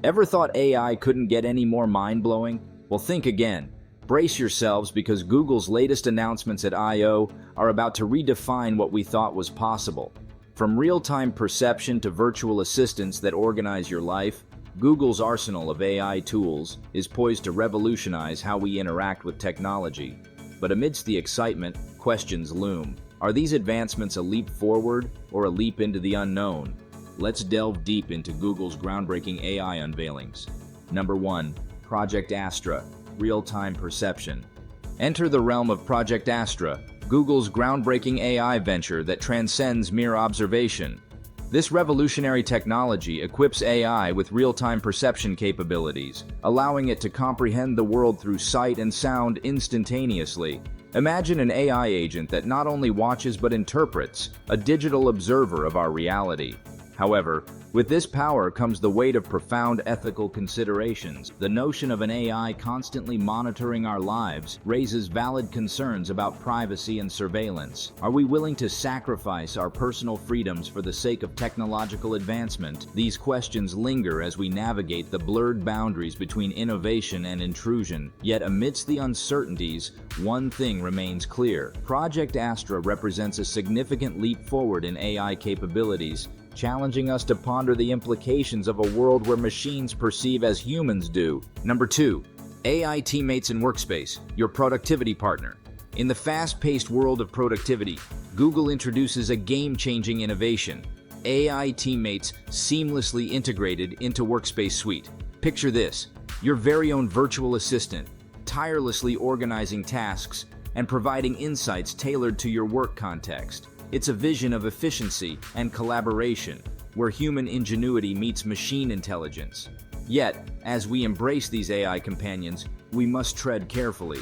Ever thought AI couldn't get any more mind-blowing? Well, think again. Brace yourselves because Google's latest announcements at I/O are about to redefine what we thought was possible. From real-time perception to virtual assistants that organize your life, Google's arsenal of AI tools is poised to revolutionize how we interact with technology. But amidst the excitement, questions loom. Are these advancements a leap forward or a leap into the unknown? Let's delve deep into Google's groundbreaking AI unveilings. Number 1. Project Astra, real-time perception. Enter the realm of Project Astra, Google's groundbreaking AI venture that transcends mere observation. This revolutionary technology equips AI with real-time perception capabilities, allowing it to comprehend the world through sight and sound instantaneously. Imagine an AI agent that not only watches but interprets, a digital observer of our reality. However, with this power comes the weight of profound ethical considerations. The notion of an AI constantly monitoring our lives raises valid concerns about privacy and surveillance. Are we willing to sacrifice our personal freedoms for the sake of technological advancement? These questions linger as we navigate the blurred boundaries between innovation and intrusion. Yet amidst the uncertainties, one thing remains clear. Project Astra represents a significant leap forward in AI capabilities, challenging us to ponder the implications of a world where machines perceive as humans do. Number 2. AI Teammates in Workspace, your productivity partner. In the fast-paced world of productivity, Google introduces a game-changing innovation: AI Teammates seamlessly integrated into Workspace Suite. Picture this: your very own virtual assistant, tirelessly organizing tasks and providing insights tailored to your work context. It's a vision of efficiency and collaboration, where human ingenuity meets machine intelligence. Yet, as we embrace these AI companions, we must tread carefully.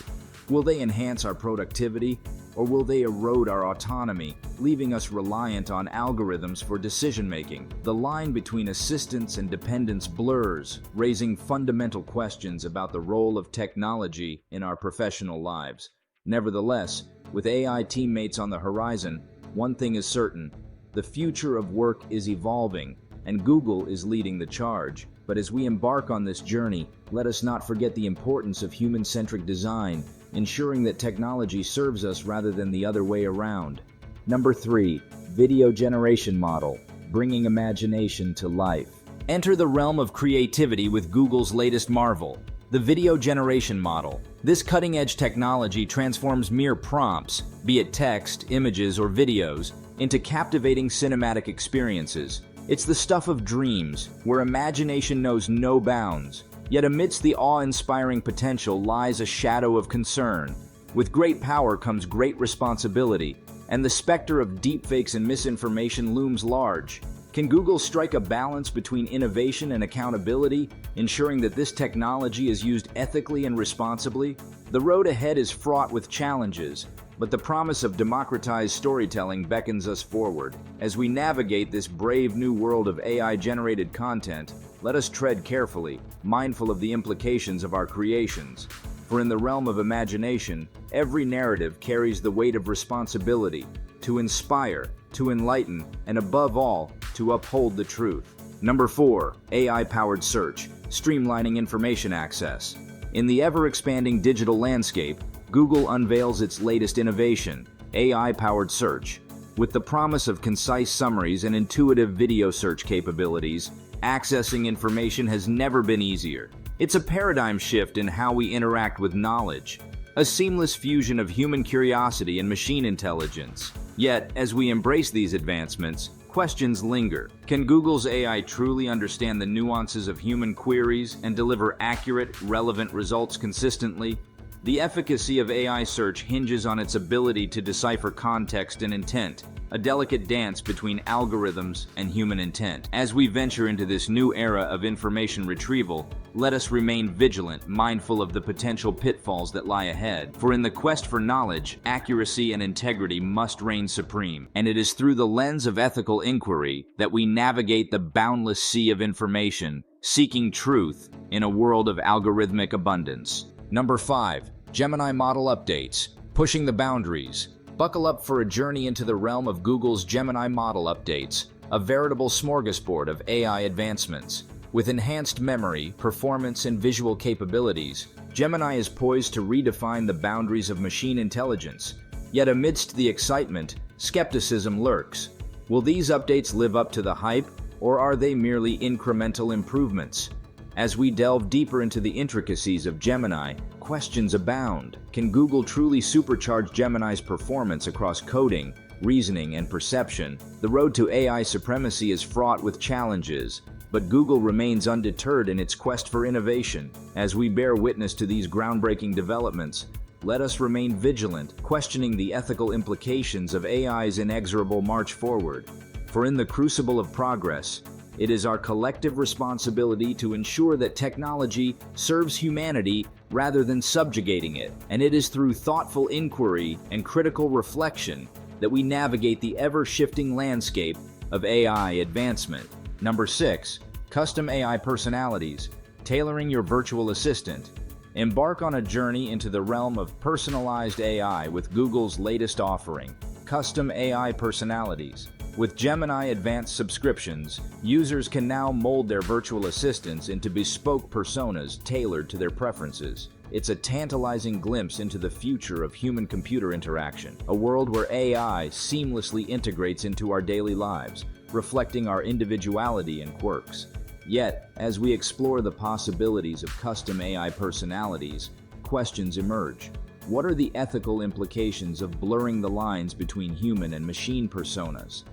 Will they enhance our productivity, or will they erode our autonomy, leaving us reliant on algorithms for decision-making? The line between assistance and dependence blurs, raising fundamental questions about the role of technology in our professional lives. Nevertheless, with AI Teammates on the horizon, one thing is certain: the future of work is evolving, and Google is leading the charge. But as we embark on this journey, let us not forget the importance of human-centric design, ensuring that technology serves us rather than the other way around. Number 3. Video Generation Model, bringing imagination to life. Enter the realm of creativity with Google's latest marvel, the Video Generation Model. This cutting-edge technology transforms mere prompts, be it text, images, or videos, into captivating cinematic experiences. It's the stuff of dreams, where imagination knows no bounds. Yet amidst the awe-inspiring potential lies a shadow of concern. With great power comes great responsibility, and the specter of deepfakes and misinformation looms large. Can Google strike a balance between innovation and accountability, ensuring that this technology is used ethically and responsibly? The road ahead is fraught with challenges, but the promise of democratized storytelling beckons us forward. As we navigate this brave new world of AI-generated content, let us tread carefully, mindful of the implications of our creations. For in the realm of imagination, every narrative carries the weight of responsibility to inspire, to enlighten, and above all, to uphold the truth. Number 4. AI-powered search, streamlining information access. In the ever-expanding digital landscape, Google unveils its latest innovation, AI-powered search. With the promise of concise summaries and intuitive video search capabilities, accessing information has never been easier. It's a paradigm shift in how we interact with knowledge, a seamless fusion of human curiosity and machine intelligence. Yet, as we embrace these advancements, questions linger. Can Google's AI truly understand the nuances of human queries and deliver accurate, relevant results consistently? The efficacy of AI search hinges on its ability to decipher context and intent, a delicate dance between algorithms and human intent. As we venture into this new era of information retrieval, let us remain vigilant, mindful of the potential pitfalls that lie ahead. For in the quest for knowledge, accuracy and integrity must reign supreme, and it is through the lens of ethical inquiry that we navigate the boundless sea of information, seeking truth in a world of algorithmic abundance. Number 5. Gemini Model Updates, pushing the boundaries. Buckle up for a journey into the realm of Google's Gemini Model Updates, a veritable smorgasbord of AI advancements. With enhanced memory, performance, and visual capabilities, Gemini is poised to redefine the boundaries of machine intelligence. Yet amidst the excitement, skepticism lurks. Will these updates live up to the hype, or are they merely incremental improvements? As we delve deeper into the intricacies of Gemini, questions abound. Can Google truly supercharge Gemini's performance across coding, reasoning, and perception? The road to AI supremacy is fraught with challenges, but Google remains undeterred in its quest for innovation. As we bear witness to these groundbreaking developments, let us remain vigilant, questioning the ethical implications of AI's inexorable march forward. For in the crucible of progress, it is our collective responsibility to ensure that technology serves humanity rather than subjugating it. And it is through thoughtful inquiry and critical reflection that we navigate the ever-shifting landscape of AI advancement. Number 6. Custom AI personalities. Tailoring your virtual assistant. Embark on a journey into the realm of personalized AI with Google's latest offering, Custom AI Personalities. With Gemini Advanced subscriptions, users can now mold their virtual assistants into bespoke personas tailored to their preferences. It's a tantalizing glimpse into the future of human-computer interaction, a world where AI seamlessly integrates into our daily lives, reflecting our individuality and quirks. Yet, as we explore the possibilities of custom AI personalities, questions emerge. What are the ethical implications of blurring the lines between human and machine personas?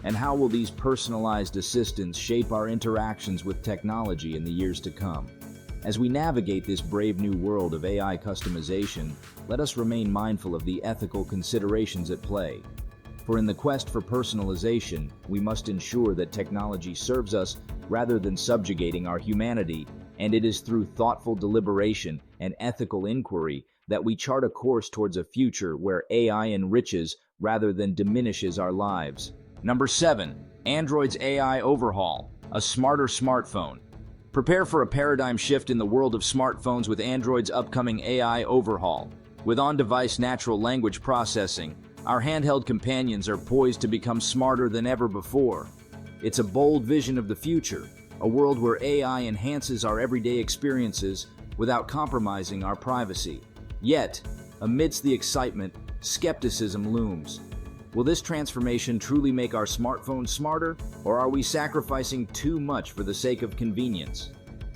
And how will these personalized assistants shape our interactions with technology in the years to come? As we navigate this brave new world of AI customization, let us remain mindful of the ethical considerations at play. For in the quest for personalization, we must ensure that technology serves us rather than subjugating our humanity, and it is through thoughtful deliberation and ethical inquiry that we chart a course towards a future where AI enriches rather than diminishes our lives. Number 7. Android's AI overhaul, a smarter smartphone. Prepare for a paradigm shift in the world of smartphones with Android's upcoming AI overhaul. With on-device natural language processing, our handheld companions are poised to become smarter than ever before. It's a bold vision of the future, a world where AI enhances our everyday experiences without compromising our privacy. Yet, amidst the excitement, skepticism looms. Will this transformation truly make our smartphones smarter, or are we sacrificing too much for the sake of convenience?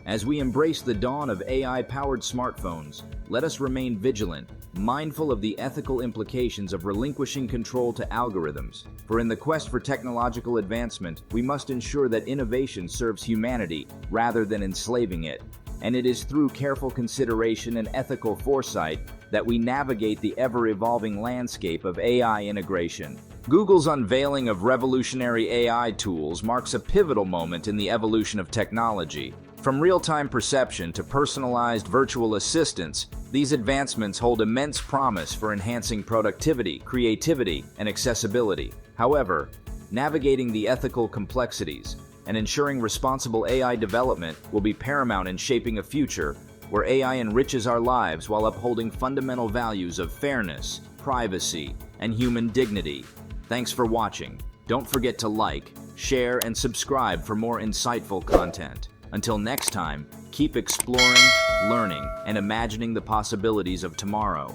As we embrace the dawn of AI-powered smartphones, let us remain vigilant, mindful of the ethical implications of relinquishing control to algorithms. For in the quest for technological advancement, we must ensure that innovation serves humanity rather than enslaving it. And it is through careful consideration and ethical foresight that we navigate the ever-evolving landscape of AI integration. Google's unveiling of revolutionary AI tools marks a pivotal moment in the evolution of technology. From real-time perception to personalized virtual assistants, these advancements hold immense promise for enhancing productivity, creativity, and accessibility. However, navigating the ethical complexities and ensuring responsible AI development will be paramount in shaping a future where AI enriches our lives while upholding fundamental values of fairness, privacy, and human dignity. Thanks for watching. Don't forget to like, share, and subscribe for more insightful content. Until next time, keep exploring, learning, and imagining the possibilities of tomorrow.